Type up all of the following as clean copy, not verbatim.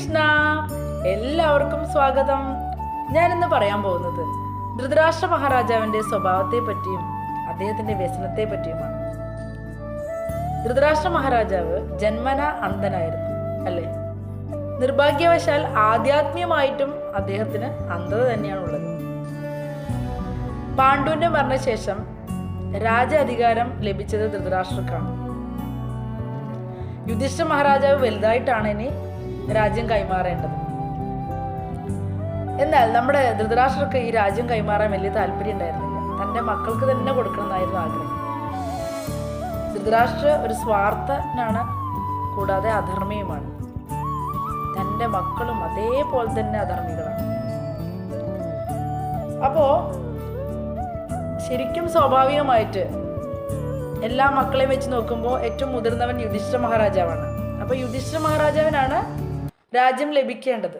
കൃഷ്ണ, എല്ലാവർക്കും സ്വാഗതം. ഞാനിന്ന് പറയാൻ പോകുന്നത് ധൃതരാഷ്ട്ര മഹാരാജാവിന്റെ സ്വഭാവത്തെ പറ്റിയും അദ്ദേഹത്തിന്റെ വ്യസനത്തെ പറ്റിയുമാണ്. ധൃതരാഷ്ട്ര മഹാരാജാവ് ജന്മന അന്ധനായിരുന്നു, അല്ലേ? നിർഭാഗ്യവശാൽ ആധ്യാത്മികമായിട്ടും അദ്ദേഹത്തിന് അന്ധത തന്നെയാണുള്ളത്. പാണ്ഡുവിന്റെ മരണശേഷം രാജ അധികാരം ലഭിച്ചത് ധൃതരാഷ്ട്രക്കാണ്. യുധിഷ്ഠിര മഹാരാജാവ് വലുതായിട്ടാണ് ഇനി രാജ്യം കൈമാറേണ്ടത്. എന്നാൽ നമ്മുടെ ധൃതരാഷ്ട്രക്ക് ഈ രാജ്യം കൈമാറാൻ വലിയ താല്പര്യം ഉണ്ടായിരുന്നില്ല. തൻ്റെ മക്കൾക്ക് തന്നെ കൊടുക്കണം എന്നായിരുന്നു ആഗ്രഹം. ധൃതരാഷ്ട്ര ഒരു സ്വാർത്ഥനാണ്, കൂടാതെ അധർമ്മിയുമാണ്. തൻ്റെ മക്കളും അതേപോലെ തന്നെ അധർമ്മികളാണ്. അപ്പോ ശരിക്കും സ്വാഭാവികമായിട്ട് എല്ലാ മക്കളെയും വെച്ച് നോക്കുമ്പോൾ ഏറ്റവും മുതിർന്നവൻ യുധിഷ്ഠിര മഹാരാജാവാണ്. അപ്പോൾ യുധിഷ്ഠിര മഹാരാജാവിനാണ് രാജ്യം ലഭിക്കേണ്ടത്.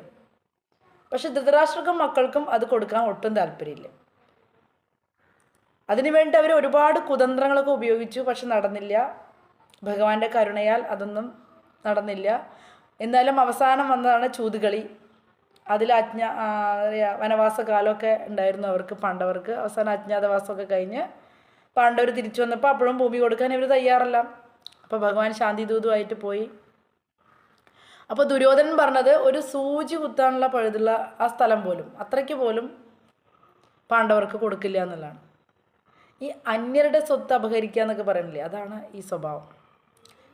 പക്ഷെ ധൃതരാഷ്ട്രക്കും മക്കൾക്കും അത് കൊടുക്കാൻ ഒട്ടും താല്പര്യമില്ല. അതിനുവേണ്ടി അവർ ഒരുപാട് കുതന്ത്രങ്ങളൊക്കെ ഉപയോഗിച്ചു, പക്ഷെ നടന്നില്ല. ഭഗവാന്റെ കരുണയാൽ അതൊന്നും നടന്നില്ല. എന്നാലും അവസാനം വന്നതാണ് ചൂതുകളി. അതിൽ വനവാസ കാലമൊക്കെ ഉണ്ടായിരുന്നു അവർക്ക്, പാണ്ഡവർക്ക്. അവസാനം അജ്ഞാതവാസമൊക്കെ കഴിഞ്ഞ് പാണ്ഡവർ തിരിച്ചു വന്നപ്പോൾ അപ്പോഴും ഭൂമി കൊടുക്കാൻ ഇവർ തയ്യാറല്ല. അപ്പോൾ ഭഗവാൻ ശാന്തി ദൂതുമായിട്ട് പോയി. അപ്പോൾ ദുര്യോധനൻ പറഞ്ഞത് ഒരു സൂചി കുത്താനുള്ള പഴുതുള്ള ആ സ്ഥലം പോലും, അത്രയ്ക്ക് പോലും പാണ്ഡവർക്ക് കൊടുക്കില്ല എന്നുള്ളതാണ്. ഈ അന്യരുടെ സ്വത്ത് അപഹരിക്കുക എന്നൊക്കെ പറയുന്നില്ലേ, അതാണ് ഈ സ്വഭാവം.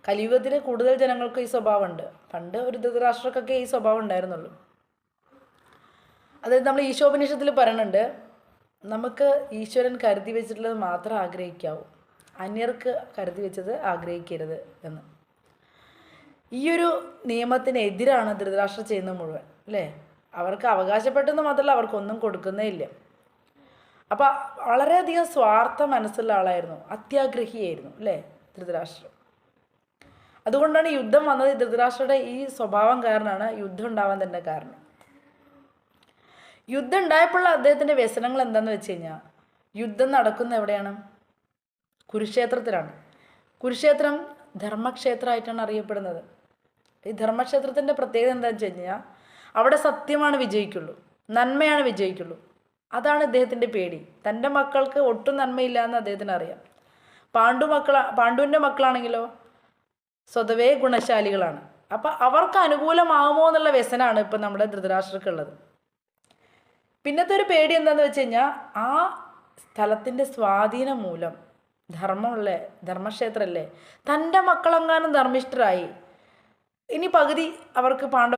കലിയുഗത്തിൽ കൂടുതൽ ജനങ്ങൾക്ക് ഈ സ്വഭാവമുണ്ട്. പണ്ട് ഒരു ധൃതരാഷ്ട്രക്കൊക്കെ ഈ സ്വഭാവം ഉണ്ടായിരുന്നുള്ളൂ. അതായത് നമ്മൾ ഈശോപനിഷത്തിൽ പറയുന്നുണ്ട്, നമുക്ക് ഈശ്വരൻ കരുതി വെച്ചിട്ടുള്ളത് മാത്രം ആഗ്രഹിക്കാവൂ, അന്യർക്ക് കരുതി വെച്ചത് ആഗ്രഹിക്കരുത് എന്ന്. ഈയൊരു നിയമത്തിനെതിരാണ് ധൃതരാഷ്ട്രം ചെയ്യുന്നത് മുഴുവൻ, അല്ലേ? അവർക്ക് അവകാശപ്പെട്ടെന്ന് മാത്രമല്ല, അവർക്കൊന്നും കൊടുക്കുന്നേ ഇല്ല. അപ്പം വളരെയധികം സ്വാർത്ഥ മനസ്സുള്ള ആളായിരുന്നു, അത്യാഗ്രഹിയായിരുന്നു, അല്ലേ ധൃതരാഷ്ട്രം. അതുകൊണ്ടാണ് യുദ്ധം വന്നത്. ധൃതരാഷ്ട്രയുടെ ഈ സ്വഭാവം കാരണമാണ് യുദ്ധം ഉണ്ടാവാൻ തന്നെ കാരണം. യുദ്ധം ഉണ്ടായപ്പോഴുള്ള അദ്ദേഹത്തിൻ്റെ വ്യസനങ്ങൾ എന്താണെന്ന് വെച്ച് കഴിഞ്ഞാൽ, യുദ്ധം നടക്കുന്ന എവിടെയാണ്? കുരുക്ഷേത്രത്തിലാണ്. കുരുക്ഷേത്രം ധർമ്മക്ഷേത്രമായിട്ടാണ് അറിയപ്പെടുന്നത്. ഈ ധർമ്മക്ഷേത്രത്തിൻ്റെ പ്രത്യേകത എന്താണെന്ന് വെച്ച് കഴിഞ്ഞാൽ, അവിടെ സത്യമാണ് വിജയിക്കുള്ളൂ, നന്മയാണ് വിജയിക്കുള്ളൂ. അതാണ് ഇദ്ദേഹത്തിൻ്റെ പേടി. തൻ്റെ മക്കൾക്ക് ഒട്ടും നന്മയില്ല എന്ന് അദ്ദേഹത്തിന് അറിയാം. പാണ്ഡുവിൻ്റെ മക്കളാണെങ്കിലോ സ്വതവേ ഗുണശാലികളാണ്. അപ്പം അവർക്ക് അനുകൂലമാകുമോ എന്നുള്ള വ്യസനമാണ് ഇപ്പം നമ്മുടെ ധൃതരാഷ്ട്രക്കുള്ളത്. പിന്നത്തെ ഒരു പേടി എന്താണെന്ന് വെച്ച് കഴിഞ്ഞാൽ, ആ സ്ഥലത്തിൻ്റെ സ്വാധീനം മൂലം, ധർമ്മമല്ലേ, ധർമ്മക്ഷേത്രമല്ലേ, തൻ്റെ മക്കളെങ്ങാനും ധർമ്മിഷ്ഠരായി ഇനി പകുതി അവർക്ക്